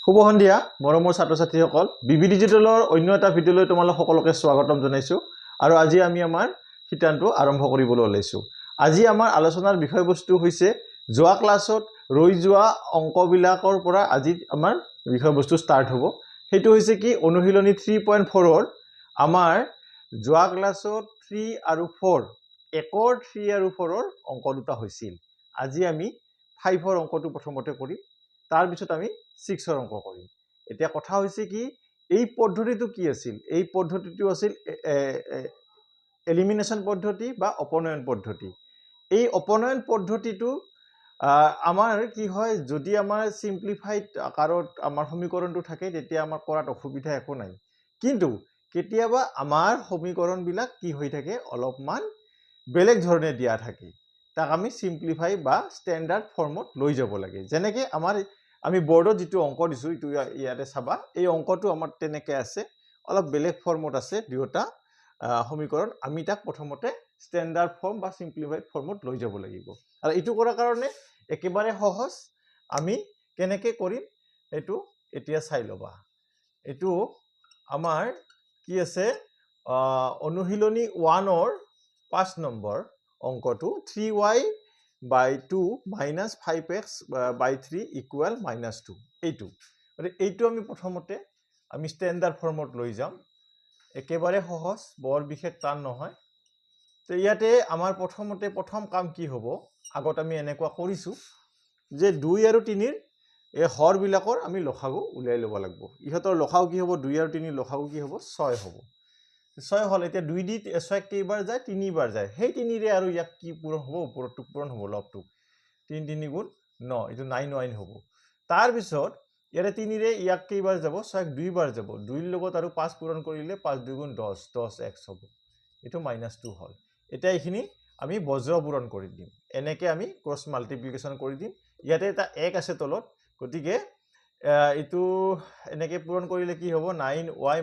শুভ সন্ধিয়া মৰমৰ ছাত্ৰ ছাত্ৰীসকল বিবি ডিজিটেলৰ অন্য এটা ভিডিঅ'লৈ তোমালোক সকলোকে স্বাগতম জনাইছো আৰু আজি আমি আমাৰ শিতানটো আৰম্ভ কৰিবলৈ ওলাইছো আজি আমাৰ আলোচনাৰ বিষয়বস্তু হৈছে যোৱা ক্লাছত ৰৈ যোৱা অংকবিলাকৰ পৰা আজি আমাৰ বিষয়বস্তু ষ্টাৰ্ট হ'ব হেতু হৈছে কি অনুশীলনী 3.4 ৰ আমাৰ যোৱা ক্লাছত 3 আৰু 4 একৰ 3 আৰু 4 ৰ অংক দুটা হৈছিল আজি আমি 5 ৰ অংকটো প্ৰথমতে কৰিম তাৰ পিছত আমি 6 ৰ অংক কৰিম এতিয়া কথা হৈছে কি এই পদ্ধতিটো কি আছিল এই পদ্ধতিটো আছিল এলিমিনেশন পদ্ধতি বা অপনয়ন পদ্ধতি এই অপনয়ন পদ্ধতিটো আমাৰ কি হয় যদি আমাৰ সিম্পলিফাইড আকাৰত আমাৰ সমীকৰণটো থাকে তেতিয়া আমাৰ কৰাত অসুবিধা একো নাই কিন্তু কেতিয়াবা আমাৰ সমীকৰণবিলাক কি হৈ থাকে অলপমান বেলেগ ধৰণে দিয়া থাকে তাক আমি সিম্পলিফাই বা স্ট্যান্ডাৰ্ড ফৰ্মত লৈ যাব লাগে যেনেকে আমাৰ আমি বোৰ্ডত যেটো অঙ্ক দিছো ইটো ইয়াতে চাবা এই অঙ্কটো আমাৰ তেনেকে আছে অলপ বেলেগ ফৰ্মত আছে দুটা সমীকৰণ আমি তাক প্ৰথমতে স্ট্যান্ডাৰ্ড ফৰ্ম বা সিম্পলিফাইড ফৰ্মত লৈ যাব লাগিব আৰু ইটো কৰাৰ কাৰণে একেবাৰে সহজ আমি কেনেকে কৰিম এটো এতিয়া চাই লবা এটো আমাৰ কি আছে অনুশীলনী 1 ৰ 5 number অঙ্কটো 3y by 2 minus 5x by 3 equal minus 2 এইটো এইটো আমি প্ৰথমতে আমি স্ট্যান্ডাৰ্ড ফৰ্মত লৈ যাম একেবাৰে সহজ বৰ বিশেষ টান নহয় তো ইয়াতে আমাৰ প্ৰথমতে প্ৰথম কাম কি হ'ব আগত আমি এনেকুৱা কৰিছো যে 2 আৰু 3 ৰ এই হৰ বিলাকৰ আমি লসাগু উলাই ল'ব লাগিব ইহতৰ লসাগু কি হ'ব 2 আৰু 3 লসাগু কি হ'ব 6 হ'ব 6 হল এতিয়া 2 দি 6 কেইবাৰ যায় 3 বাৰ যায় সেই 3 ৰে আৰু ইয়াক কি পূৰণ হ'ব ওপৰটো পূৰণ হ'ব লবটো 3 3 গুণ 9 এটো 9 9 হ'ব তাৰ পিছত ইয়াৰে 3 ৰে ইয়াক কেইবাৰ যাব 6 2 বাৰ যাব 2 ৰ লগত আৰু 5 পূৰণ কৰিলে 5 2 গুণ 10 10x হ'ব এটো -2 হল এটা এইখিনি আমি বজ্ৰ পূৰণ কৰি দিম এনেকে আমি ক্ৰস মাল্টিপ্লিকেশন কৰি দিম ইয়াতে এটা 1 আছে তলত গতিকে এটো এনেকে পূৰণ কৰিলে কি হ'ব 9y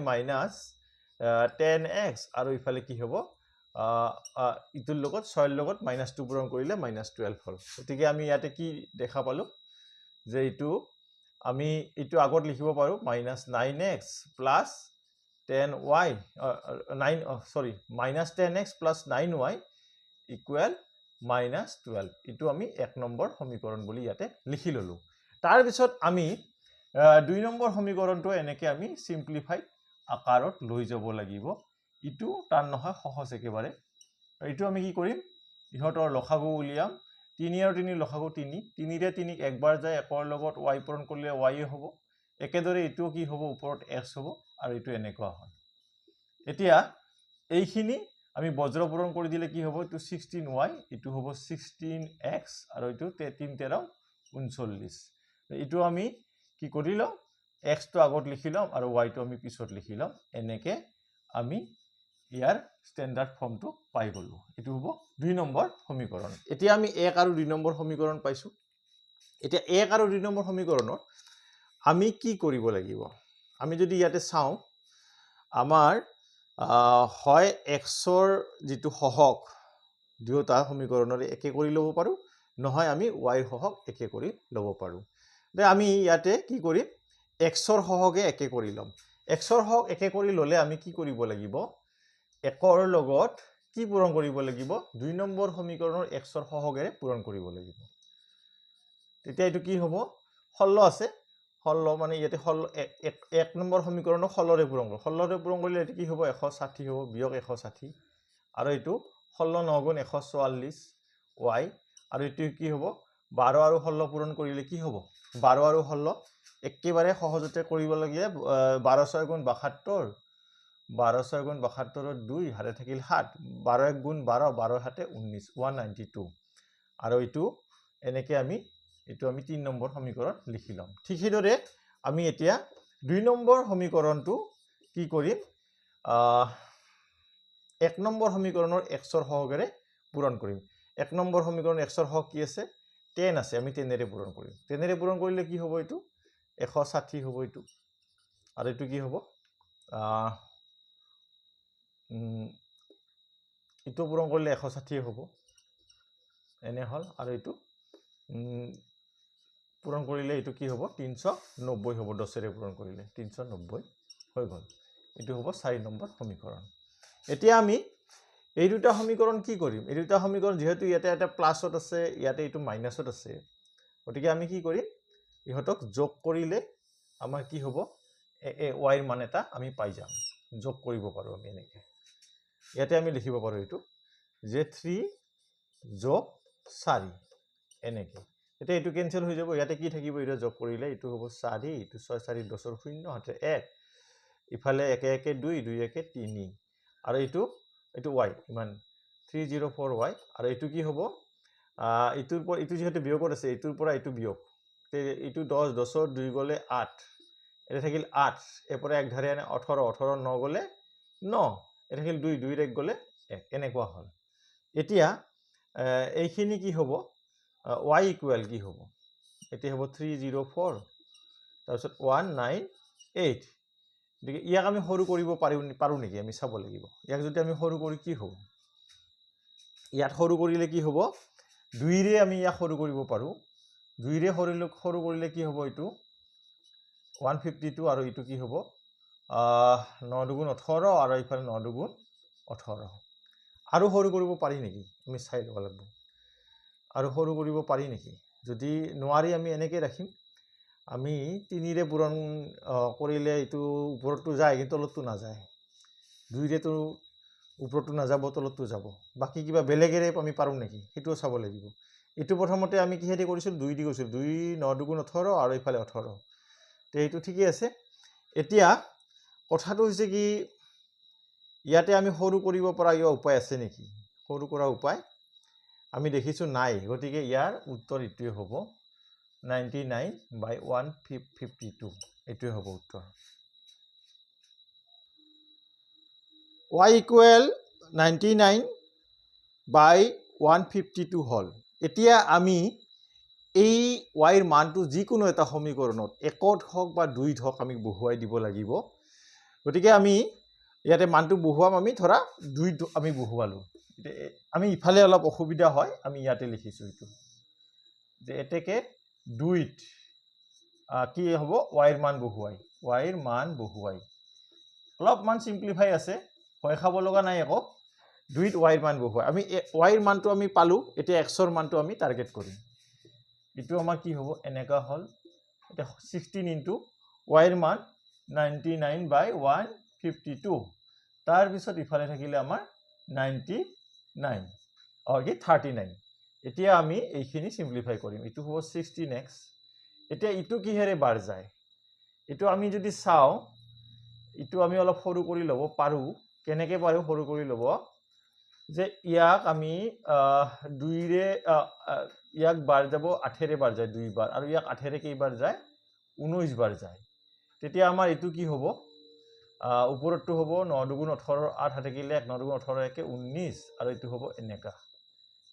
- 10x আৰু ইফালে কি হ'ব ইটোৰ লগত 6 ৰ লগত -2 পূৰণ কৰিলে -12 হল গতিকে আমি ইয়াতে কি দেখা পালো যে ইটো আমি ইটো আগত লিখিব পাৰো -9x + 10y 10x + 9y equal -12 ইটো আমি 1 নম্বৰ সমীকৰণ বুলি ইয়াতে লিখি ললো তাৰ পিছত আমি 2 নম্বৰ সমীকৰণটো এনেকে আমি সিম্পলিফাইড আকাৰত লৈ যাব লাগিব ইটো টান নহয় সহজ একেবাৰে ইটো আমি কি কৰিম ইহতৰ লসাগু উলিয়াম 3 আৰু 3 লসাগু 3 3 ৰে 3 একবাৰ যায় একৰ লগত y পূৰণ কৰিলে y হ'ব একেদৰে ইটো কি হ'ব ওপৰত x হ'ব আৰু ইটো এনেকুৱা হয় এতিয়া এইখিনি আমি বজ্ৰ পূৰণ কৰি দিলে কি হ'ব ইটো 16y ইটো হ'ব 16x আৰু ইটো 3 13 39 ইটো আমি কি কৰিলো x টো আগত লিখিলাম আৰু y টো আমি পিছত লিখিলাম এনেকে আমি ইয়াৰ স্ট্যান্ডাৰ্ড ফৰ্মটো পাই গলো এটো হ'ব 2 নম্বৰ সমীকৰণ এতিয়া আমি 1 আৰু 2 নম্বৰ সমীকৰণ পাইছো এতিয়া 1 আৰু 2 নম্বৰ সমীকৰণত আমি কি কৰিব লাগিব আমি যদি ইয়াতে চাও আমাৰ হয় x ৰ যেটো সহগ দুটা সমীকৰণৰে একে কৰি লব পাৰো নহয় আমি y ৰ সহগ একে কৰি লব পাৰো তে আমি ইয়াতে কি কৰিম x ৰ সহগে একে কৰি লম x ৰ সহগ একে কৰি ললে আমি কি কৰিব লাগিব একৰ লগত কি পূৰণ কৰিব লাগিব 2 নম্বৰ সমীকৰণৰ x ৰ সহগেৰে পূৰণ কৰিব লাগিব তেতিয়া এটো কি হ'ব 16 আছে 16 মানে ইয়াতে 1 নম্বৰ সমীকৰণৰ 16 ৰে পূৰণ কৰিব 16 ৰে পূৰণ কৰিলে এটো কি হ'ব 160 হ'ব বিয়োগ 160 আৰু এটো 16 9 গুণ 144 y আৰু এটো কি হ'ব 12 আৰু 16 পূৰণ কৰিলে কি হ'ব 12 আৰু 16 একেবাৰে সহজতে কৰিব লাগে 12 6 গুণ 72 12 6 গুণ 72 ৰ 2 হাতে থাকিল 7 12 1 গুণ 12 12 হাতে 19 192 আৰু এটো এনেকে আমি 3 নম্বৰ সমীকৰণ লিখিলাম ঠিক হেদৰে আমি এতিয়া 2 নম্বৰ সমীকৰণটো কি কৰিম 1 নম্বৰ সমীকৰণৰ x ৰ সহগেৰে পূৰণ কৰিম 1 নম্বৰ সমীকৰণ x ৰ সহগ কি আছে 10 আছে আমি 10 ৰে পূৰণ কৰিম 10 ৰে পূৰণ কৰিলে কি হ'ব এটো 160 হ'ব এটো আৰু এটো কি হ'ব ইটো পূৰণ কৰিলে 160 হ'ব এনে হল আৰু এটো পূৰণ কৰিলে এইটো কি হ'ব 390 হ'ব 10 ৰে পূৰণ কৰিলে 390 হৈ গ'ল এইটো হ'ব 4 নম্বৰ সমীকৰণ এতিয়া আমি এই দুটা সমীকৰণ কি কৰিম এই দুটা সমীকৰণ যেহেতু ইয়াতে এটা প্লাসত আছে ইয়াতে এইটো মাইনাসত আছে গতিকে আমি কি কৰিম ইহতক যোগ কৰিলে আমাৰ কি হ'ব y ৰ মান এটা আমি পাই যাম যোগ কৰিব পাৰো আমি এনেকে ইয়াতে আমি লিখিব পাৰো এইটো যে 3 যোগ 4 এনেকে এটা এইটো ক্যান্সেল হৈ যাব ইয়াতে কি থাকিব এটা যোগ কৰিলে এইটো হ'ব 4 এইটো 6 4 10 ৰ 0 হাতে 1 ইফালে 1 1 2 2 1 3 আৰু এইটো y ইমান 304y আৰু এইটো কি হ'ব এইটো যেহেতু বিয়োগত আছে এইটোৰ পৰা এইটো বিয়োগ এইটো 10 10 ৰ 2 গলে 8 এটা থাকিল 8 এপৰে এক ধাৰে 18 18 9 গলে 9 এটা থাকিল 2 2 1 গলে 1 এনেকুৱা হল এতিয়া এইখিনি কি হ'ব y ইকুৱেল কি হ'ব এটি হ'ব 304 তাৰপিছত 198 দেখি ইয়াক আমি সৰু কৰিব পাৰো নেকি আমি চাব লাগিব ইয়াক যদি আমি সৰু কৰি কি হ'ব ইয়াত সৰু কৰিলে কি হ'ব 2 ৰে আমি ইয়াক সৰু কৰিব পাৰো 2 ৰে সৰু কৰিলে কি হ'ব এইটো 152 আৰু এইটো কি হ'ব 9 দুগুণ 18 আৰু ইফালে 9 দুগুণ 18 আৰু সৰু কৰিব পাৰি নেকি আমি চাই লব লাগিব আৰু সৰু কৰিব পাৰি নেকি যদি নোৱাৰি আমি এনেকৈ ৰাখিম আমি 3 ৰে পূৰণ কৰিলে এইটো ওপৰটো যায় কিন্তু তলতটো নাযায় 2 ৰে তো ওপৰটো নাযাব তলতটো যাব বাকি কিবা বেলেগেৰে আমি পাৰো নেকি হেতু চাব লাগিব এটো প্ৰথমতে আমি কিহেদি কৰিছিল 2 দি কৰিছিল 2 9 দুগুণ 18 আৰু ইফালে 18 তে এইটো ঠিকই আছে এতিয়া কথাটো হৈছে কি ইয়াতে আমি সৰু কৰিব পৰা ইয়া উপায় আছে নেকি সৰু কৰা উপায় আমি দেখিছো নাই গতিকে ইয়াৰ উত্তৰ ইটোৱে হ'ব 99/152 এটোৱে হ'ব উত্তৰ y equal 99/152 হল এতিয়া আমি এই y ৰ মানটো যিকোনো এটা সমীকৰণত একত হওক বা দুইত হওক আমি বহুৱাই দিব লাগিব গতিকে আমি ইয়াতে মানটো বহুৱাম আমি ধৰা দুইত আমি বহুৱালো আমি ইফালে অলপ অসুবিধা হয় আমি ইয়াতে লিখিছো এটো যে এতেকে দুইত কি হ'ব y ৰ মান বহুৱাই অলপ মান সিম্পলিফাই আছে হয় খাব লগা নাই একো দুইত y ৰ মান বহুৱাই আমি y ৰ মানটো আমি পালো এতিয়া x ৰ মানটো আমি টাৰ্গেট কৰিম এটো আমাৰ কি হ'ব এনেকা হল এটা 16 ইনটু y ৰ মান 99/152 তাৰ পিছত ইফালে থাকিলে আমাৰ 99 অগি 39 এতিয়া আমি এইখিনি সিম্পলিফাই কৰিম এটো হ'ব 16x এতিয়া ইটো কিহেৰে বাৰ যায় এটো আমি যদি চাও ইটো আমি অলপ সৰু কৰি লব পাৰো কেনেকে পাৰো সৰু কৰি লব যে ইয়াক আমি 2 ৰে ইয়াক বাৰ যাব 8 ৰে বাৰ যায় 2 বাৰ আৰু ইয়াক 8 ৰে কেইবাৰ যায় 19 বাৰ যায় তেতিয়া আমাৰ এটো কি হ'ব উপৰটো হ'ব 9 দুগুণ 18 8 হাতে গিলে 9 দুগুণ 18 একে 19 আৰু এটো হ'ব এনেকা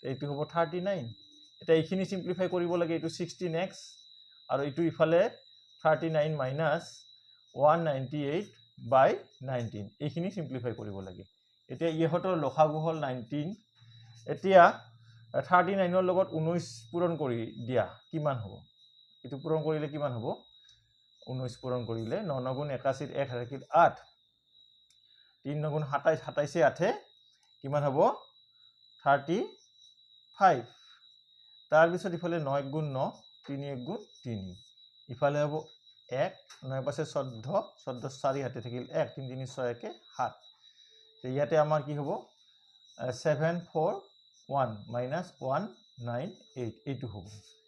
এইটো হ'ব 39 এটা এইখিনি সিম্পলিফাই কৰিব লাগে এটো 16x আৰু এটো ইফালে 39 minus 198/19 এইখিনি সিম্পলিফাই কৰিব লাগে এতিয়া ইহতৰ লসাগু হল 19 এতিয়া 39 ৰ লগত 19 পূৰণ কৰি দিয়া কিমান হ'ব এটো পূৰণ কৰিলে কিমান হ'ব 19 পূৰণ কৰিলে 9 9 গুণ 81 1 থাকিল 8 3 9 গুণ 27 27 8 কিমান হ'ব 35 তাৰ পিছত ইফালে 9 গুণ 9 3 1 গুণ 3 ইফালে হ'ব 1 9 পাছে 14 14 4 হাতে থাকিল 1 3 3 6 1 7 তে ইয়াতে আমাৰ কি হ'ব 741 minus 198 এইটো হ'ব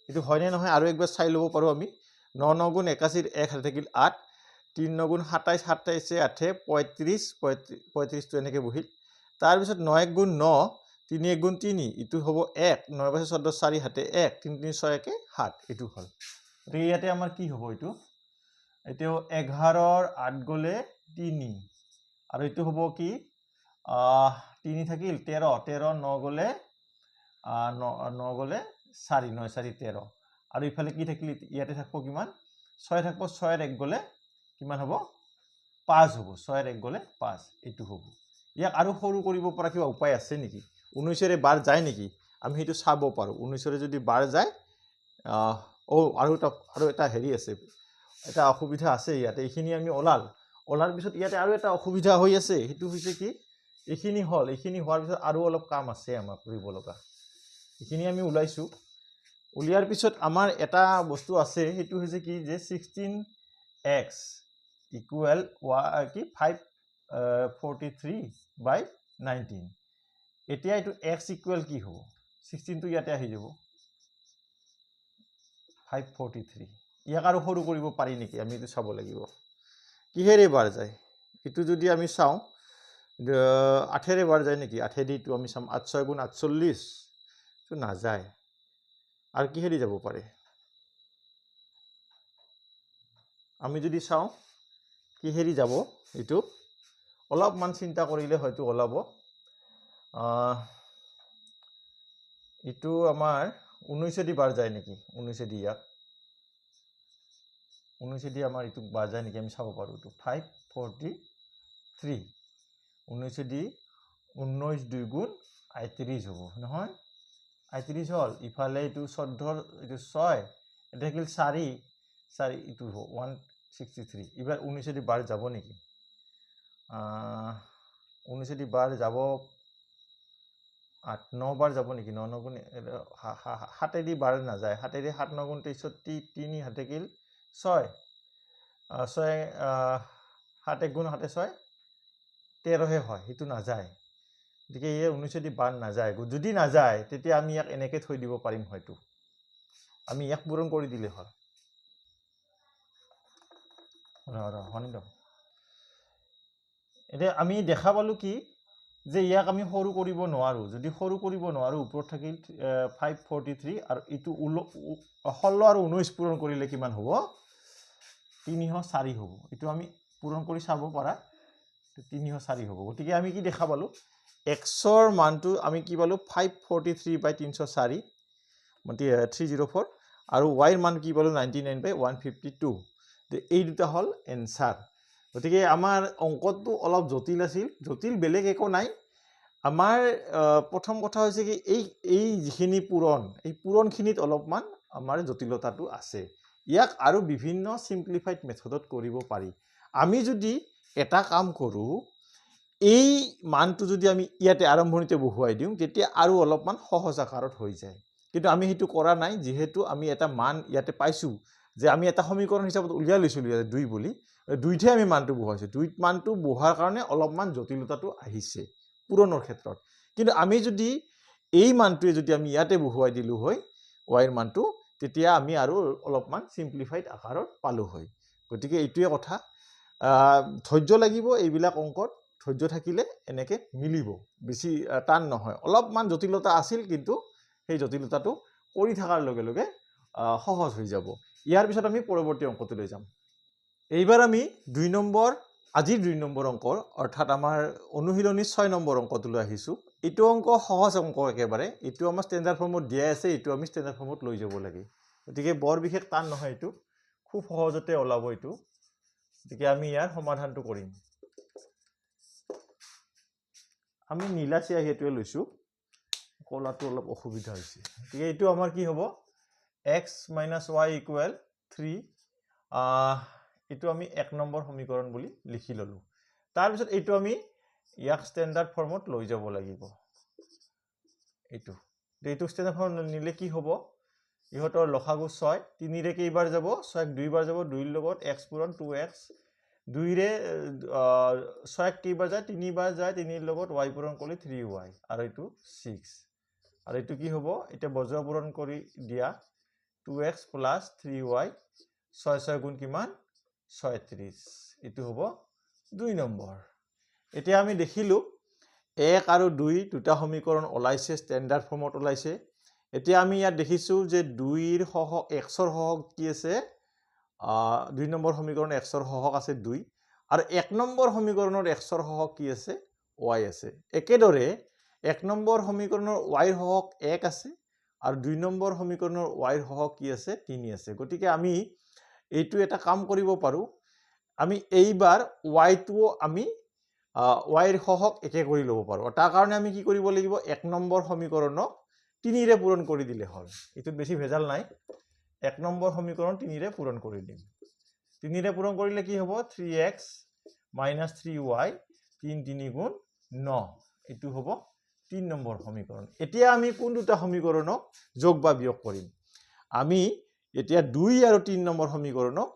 এটো হয় নে নহয় আৰু একবাৰ চাই লব পাৰো আমি 9 9 গুণ 81 1 হাতে থাকিল 8 3 9 গুণ 27 27 8 35 35 তো এনেকে বহিল তাৰ পিছত 9 1 গুণ 9 3 1 গুণ 3 ইটো হ'ব 1 9 পাছে 14 4 হাতে 1 3 3 6 1 7 ইটো হল তে ইয়াতে আমাৰ কি হ'ব ইটো এটো 11 ৰ 8 গলে 3 আৰু ইটো হ'ব কি 3 থাকিল 13 13 9 গলে 9 গলে 4 9 4 13 আৰু ইফালে কি থাকিল ইয়াতে থাকব কিমান 6 থাকব 6 ৰ 1 গলে কিমান হ'ব 5 হ'ব 6 ৰ 1 গলে 5 এটো হ'ব ইয়াক আৰু সৰু কৰিব পৰা কিবা উপায় আছে নেকি 19 ৰে বাৰ যায় নেকি আমি হেতু চাব পাৰো 19 ৰে যদি বাৰ যায় আৰু এটা হেৰি আছে, এটা অসুবিধা আছে ইয়াতে। এইখিনি আমি ওলাৰ পিছত ইয়াতে আৰু এটা অসুবিধা হৈ আছে, সেইটো হৈছে কি এইখিনি হোৱাৰ পিছত আৰু অলপ কাম আছে আমাৰ কৰিব লগা। এইখিনি আমি ওলাইছোঁ। উলিয়াৰ পিছত আমাৰ এটা বস্তু আছে, সেইটো হৈছে কি যে 16x ইকুৱেল কি 543/19। এতিয়া এইটো x ইকুৱেল কি হ'ব, 16টো ইয়াতে আহি যাব 543। ইয়াক আৰু সৰু কৰিব পাৰি নেকি, আমি এইটো চাব লাগিব। কিহেৰে বাৰ যায়, এইটো যদি আমি চাওঁ 8ৰে বাৰ যায় নেকি, 8 দিটো আমি চাম 8 6 × 48, এইটো নাযায়। আৰু কিহেৰি যাব পাৰে, আমি যদি চাওঁ কিহেৰি যাব, এইটো অলপমান চিন্তা কৰিলে হয়তো ওলাব। এইটো আমাৰ 19 দি বাৰ যায় নেকি, 19 দি ইয়াক 19 দি আমাৰ এইটো বাৰ যায় নেকি, আমি চাব পাৰোঁ। এইটো 543, 19 দি 19 2 গুণ 38 হ'ব নহয়, 38 হ'ল। ইফালে এইটো 14, এইটো 6, এটা থাকিল 4 এইটো 163। এইবাৰ 19 দি বাৰ যাব নেকি, 19 দি বাৰ যাব, 8 9 বাৰ যাব নেকি, 9 9 গুণ 7 দি বাৰ নাযায়, 7 দি 7 9 গুণ 63, 3 হাতে কিল 6, 6 7 1 গুণ 7 6 13হে হয়, সেইটো নাযায়। গতিকে এই 19 দি বাৰ নাযায়। যদি নাযায় তেতিয়া আমি ইয়াক এনেকৈ থৈ দিব পাৰিম, হয়তো আমি ইয়াক পূৰণ কৰি দিলে হয়। এতিয়া আমি দেখা পালোঁ কি যে ইয়াক আমি সৰু কৰিব নোৱাৰোঁ। যদি সৰু কৰিব নোৱাৰোঁ, ওপৰত থাকিল 543 আৰু এইটো 16 আৰু 19 পূৰণ কৰিলে কিমান হ'ব, 304 হ'ব। এইটো আমি পূৰণ কৰি চাব পাৰা, 304 হ'ব। গতিকে আমি কি দেখা পালোঁ, xৰ মানটো আমি কি পালোঁ 543/304 304, আৰু yৰ মান কি পালোঁ 99/152। এই দুটা হ'ল এনচাৰ। গতিকে আমাৰ অংকটো অলপ জটিল আছিল। জটিল বেলেগ একো নাই, আমাৰ প্ৰথম কথা হৈছে কি এই যিখিনি পূৰণ, এই পূৰণখিনিত অলপমান আমাৰ জটিলতাটো আছে। ইয়াক আৰু বিভিন্ন চিম্পলিফাইড মেথডত কৰিব পাৰি। আমি যদি এটা কাম কৰোঁ, এই মানটো যদি আমি ইয়াতে আৰম্ভণিতে বহুৱাই দিওঁ, তেতিয়া আৰু অলপমান সহজ আকাৰত হৈ যায়। কিন্তু আমি সেইটো কৰা নাই, যিহেতু আমি এটা মান ইয়াতে পাইছোঁ যে আমি এটা সমীকৰণ হিচাপত উলিয়াই লৈছিলোঁ ইয়াতে 2 বুলি, 2তহে আমি মানটো বহুৱাইছোঁ। 2ত মানটো বহোৱাৰ কাৰণে অলপমান জটিলতাটো আহিছে পূৰণৰ ক্ষেত্ৰত। কিন্তু আমি যদি এই মানটোৱে যদি আমি ইয়াতে বহুৱাই দিলোঁ হয় ৱাইৰ মানটো, তেতিয়া আমি আৰু অলপমান চিম্পলিফাইড আকাৰত পালোঁ হয়। গতিকে এইটোৱে কথা, ধৈৰ্য লাগিব এইবিলাক অংকত। ধৈৰ্য থাকিলে এনেকৈ মিলিব, বেছি টান নহয়। অলপমান জটিলতা আছিল, কিন্তু সেই জটিলতাটো কৰি থকাৰ লগে লগে সহজ হৈ যাব। ইয়াৰ পিছত আমি পৰৱৰ্তী অংকটোলৈ যাম। এইবাৰ আমি আজিৰ 2 নম্বৰ অংকৰ, অৰ্থাৎ আমাৰ অনুশীলনী 6 নম্বৰ অংকটোলৈ আহিছোঁ। এইটো অংক সহজ অংক একেবাৰে। এইটো আমাৰ ষ্টেণ্ডাৰ্ড ফৰ্মত দিয়াই আছে, এইটো আমি ষ্টেণ্ডাৰ্ড ফৰ্মত লৈ যাব লাগে। গতিকে বৰ বিশেষ টান নহয়, এইটো খুব সহজতে ওলাব এইটো। গতিকে আমি ইয়াৰ সমাধানটো কৰিম। আমি নীলা চিয়াহী এইটোৱে লৈছোঁ, কলাটো অলপ অসুবিধা হৈছে। গতিকে এইটো আমাৰ কি হ'ব, x - y = 3। এইটো আমি 1 নম্বৰ সমীকৰণ বুলি লিখি ল'লোঁ। তাৰপিছত এইটো আমি ইয়াক ষ্টেণ্ডাৰ্ড ফৰ্মত লৈ যাব লাগিব। এইটো ষ্টেণ্ডাৰ্ড ফৰ্মত নিলে কি হ'ব, ইহঁতৰ লসাগু 6, 3ৰে কেইবাৰ যাব, 6ক 2 বাৰ যাব, 2ৰ লগত x পূৰণ 2x, 2ৰে 6ক কেইবাৰ যায়, 3 বাৰ যায়, 3ৰ লগত y পূৰণ কৰিলে 3y, আৰু এইটো 6। আৰু এইটো কি হ'ব, এতিয়া বজ্ৰ পূৰণ কৰি দিয়া 2x + 3y, 6 6 গুণ কিমান 36। এইটো হ'ব 2 নম্বৰ। এতিয়া আমি দেখিলোঁ 1 আৰু 2 দুটা সমীকৰণ ওলাইছে, ষ্টেণ্ডাৰ্ড ফৰ্মত ওলাইছে। এতিয়া আমি ইয়াত দেখিছোঁ যে 2ৰ সহগ, xৰ সহগ কি আছে, 2 নম্বৰ সমীকৰণ xৰ সহগ আছে 2, আৰু 1 নম্বৰ সমীকৰণৰ xৰ সহগ কি আছে, y আছে। একেদৰে 1 নম্বৰ সমীকৰণৰ yৰ সহগ 1 আছে, আৰু 2 নম্বৰ সমীকৰণৰ yৰ সহগ কি আছে, 3 আছে। গতিকে আমি এইটো এটা কাম কৰিব পাৰোঁ, আমি এইবাৰ yটোও আমি yৰ সহগ একে কৰি ল'ব পাৰোঁ। তাৰ কাৰণে আমি কি কৰিব লাগিব, 1 নম্বৰ সমীকৰণক 3ৰে পূৰণ কৰি দিলে হ'ল। এইটোত বেছি ভেজাল নাই। 1 নম্বৰ সমীকৰণ 3 ৰে পূৰণ কৰি দিম 3 ৰে পূৰণ কৰিলে কি হ'ব 3x - 3y 3 3 গুণ 9 এটো হ'ব 3 নম্বৰ সমীকৰণ এতিয়া আমি কোন দুটা সমীকৰণক যোগ বা বিয়োগ কৰিম আমি এতিয়া 2 আৰু 3 নম্বৰ সমীকৰণক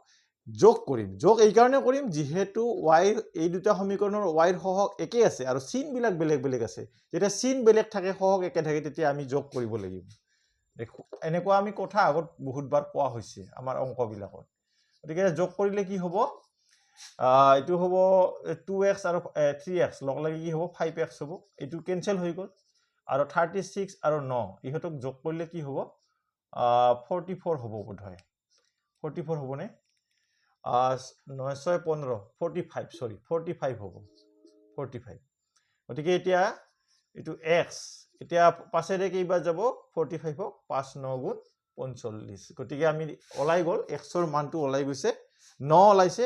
যোগ কৰিম যোগ এই কাৰণে কৰিম যেহেতু y এই দুটা সমীকৰণৰ y ৰ সহগ একে আছে আৰু চিন বিলাক বেলেগ বেলেগ আছে যেতিয়া চিন বেলেগ থাকে সহগ একে থাকে তেতিয়া আমি যোগ কৰিব লাগিব এনেকুৱা আমি কথা আগত বহুতবাৰ কোৱা হৈছে আমাৰ অংক বিলাকত গতিকে যোগ কৰিলে কি হ'ব এটো হ'ব 2x আৰু 3x লগ লাগি কি হ'ব 5x হ'ব এটো কেনসেল হৈ গল আৰু 36 আৰু 9 ইহতক যোগ কৰিলে কি হ'ব 44 হ'ব বোধহয় 44 হ'বনে 915 45 সৰি 45 হ'ব 45 গতিকে এতিয়া এটো x এতিয়া পাছেৰে কিবা যাব 45 ক 5 9 গুণ 45 গতিকে আমি ওলাই গল x ৰ মানটো ওলাই গৈছে 9 ওলাইছে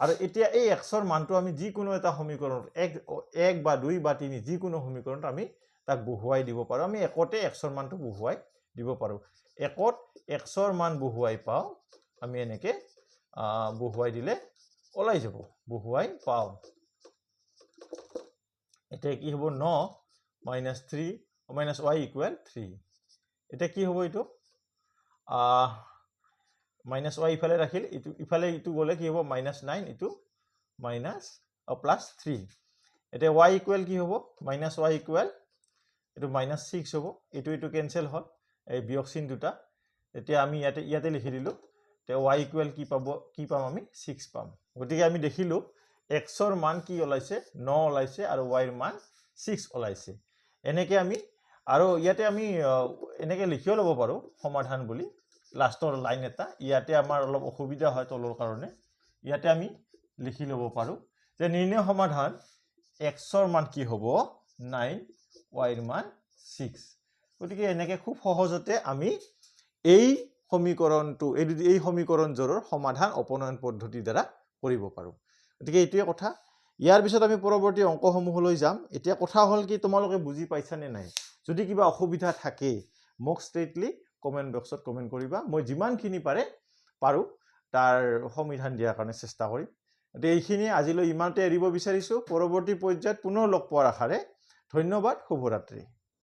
আৰু এতিয়া এই x ৰ মানটো আমি যি কোনো এটা সমীকৰণত 1 বা 2 বা 3 যি কোনো সমীকৰণত আমি তাক বহুৱাই দিব পাৰো আমি একতে x ৰ মানটো বহুৱাই দিব পাৰো একত x ৰ মান বহুৱাই পাও আমি এনেকে বহুৱাই দিলে ওলাই যাব বহুৱাই পাও এটা কি হ'ব 9 - 3 - y = 3 এটা কি হ'ব এটো -y ইফালে ৰাখিল এটো ইফালে ইটো গলে কি হ'ব -9 এটো +3 এটা y = কি হ'ব -y = এটো -6 হ'ব এটো এটো কেনসেল হ'ল এই বিয়োগ চিন দুটা এতিয়া আমি ইয়াতে লিখি দিলো তে y = কি পাম আমি 6 পাম গতিকে আমি দেখিলো x ৰ মান কি ওলাইছে 9 ওলাইছে আৰু y ৰ মান 6 ওলাইছে এনেকে আমি আৰু ইয়াতে আমি এনেকে লিখিও লব পাৰো সমাধান বুলি লাষ্টৰ লাইন এটা ইয়াতে আমাৰ অলপ অসুবিধা হয় তলৰ কাৰণে ইয়াতে আমি লিখি লব পাৰো যে নিৰ্ণয় সমাধান x ৰ মান কি হ'ব 9 y ৰ মান 6 গতিকে এনেকে খুব সহজতে আমি এই সমীকৰণটো এই সমীকৰণ জোৰৰ সমাধান অপনয়ন পদ্ধতি দ্বাৰা কৰিব পাৰো গতিকে এইটোৱে কথা ইয়াৰ পিছত আমি পৰৱৰ্তী অংকসমূহলৈ যাম এতিয়া কথা হল কি তোমালোকে বুজি পাইছা নে নাই যদি কিবা অসুবিধা থাকে মোক ষ্ট্ৰেটলি কমেন্ট বক্সত কমেন্ট কৰিবা মই যিমানখিনি পাৰো তাৰ সমাধান দিয়াৰ কাৰণে চেষ্টা কৰিম গতিকে এইখিনি আজিলৈ ইমানতে এৰিব বিচাৰিছো পৰৱৰ্তী পৰ্যায়ত পুনৰ লগ পোৱাৰ আশাৰে ধন্যবাদ শুভৰাত্ৰি